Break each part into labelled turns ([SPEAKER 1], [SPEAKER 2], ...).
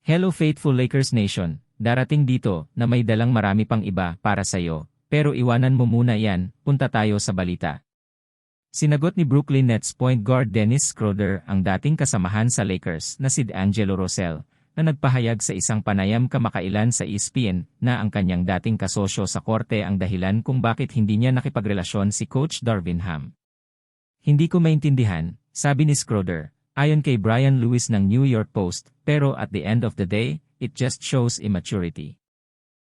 [SPEAKER 1] Hello faithful Lakers Nation, darating dito na may dalang marami pang iba para sa'yo, pero iwanan mo muna yan, punta tayo sa balita. Sinagot ni Brooklyn Nets point guard Dennis Schroeder ang dating kasamahan sa Lakers na si D'Angelo Russell, na nagpahayag sa isang panayam kamakailan sa ESPN na ang kanyang dating kasosyo sa korte ang dahilan kung bakit hindi niya nakipagrelasyon si Coach Darvin Ham. Hindi ko maintindihan, sabi ni Schroeder, ayon kay Brian Lewis ng New York Post, pero at the end of the day, it just shows immaturity.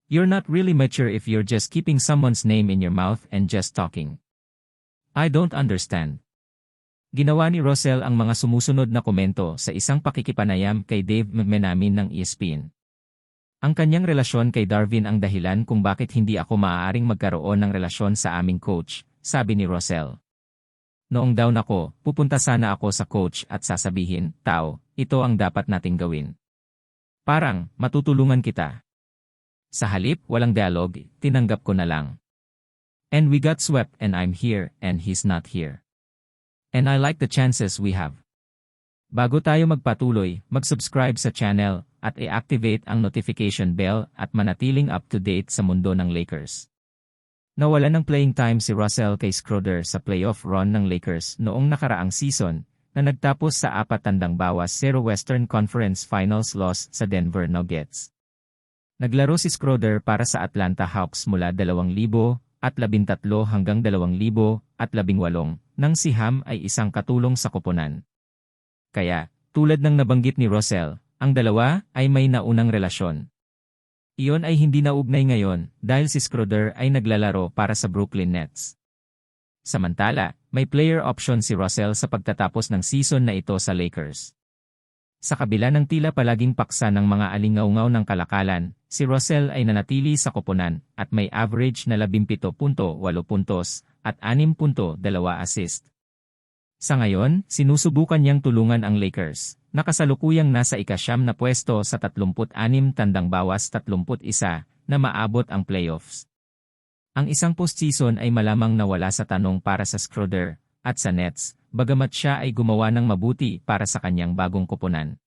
[SPEAKER 1] You're not really mature if you're just keeping someone's name in your mouth and just talking. I don't understand. Ginawa ni Russell ang mga sumusunod na komento sa isang pakikipanayam kay Dave McMenamin ng ESPN. Ang kanyang relasyon kay Darvin ang dahilan kung bakit hindi ako maaaring magkaroon ng relasyon sa aming coach, sabi ni Russell. Noong down ako, pupunta sana ako sa coach at sasabihin, Tao, ito ang dapat nating gawin. Parang, matutulungan kita. Sa halip, walang dialogue, tinanggap ko na lang. And we got swept and I'm here and he's not here. And I like the chances we have. Bago tayo magpatuloy, mag-subscribe sa channel at i-activate ang notification bell at manatiling up-to-date sa mundo ng Lakers. Nawalan ng playing time si Russell kay Schroeder sa playoff run ng Lakers noong nakaraang season na nagtapos sa 4-0 Western Conference Finals loss sa Denver Nuggets. Naglaro si Schroeder para sa Atlanta Hawks mula 2013 hanggang 2018 nang si Ham ay isang katulong sa koponan. Kaya, tulad ng nabanggit ni Russell, ang dalawa ay may naunang relasyon. Iyon ay hindi naugnay ngayon dahil si Schroeder ay naglalaro para sa Brooklyn Nets. Samantala, may player option si Russell sa pagtatapos ng season na ito sa Lakers. Sa kabila ng tila palaging paksa ng mga alingaungaw ng kalakalan, si Russell ay nanatili sa koponan at may average na 17.8 puntos at 6.2 assist. Sa ngayon, sinusubukan niyang tulungan ang Lakers, na kasalukuyang nasa ika-9 na pwesto sa 36 tandang bawas 31 na maabot ang playoffs. Ang isang postseason ay malamang nawala sa tanong para sa Schroeder at sa Nets, bagamat siya ay gumawa ng mabuti para sa kanyang bagong koponan.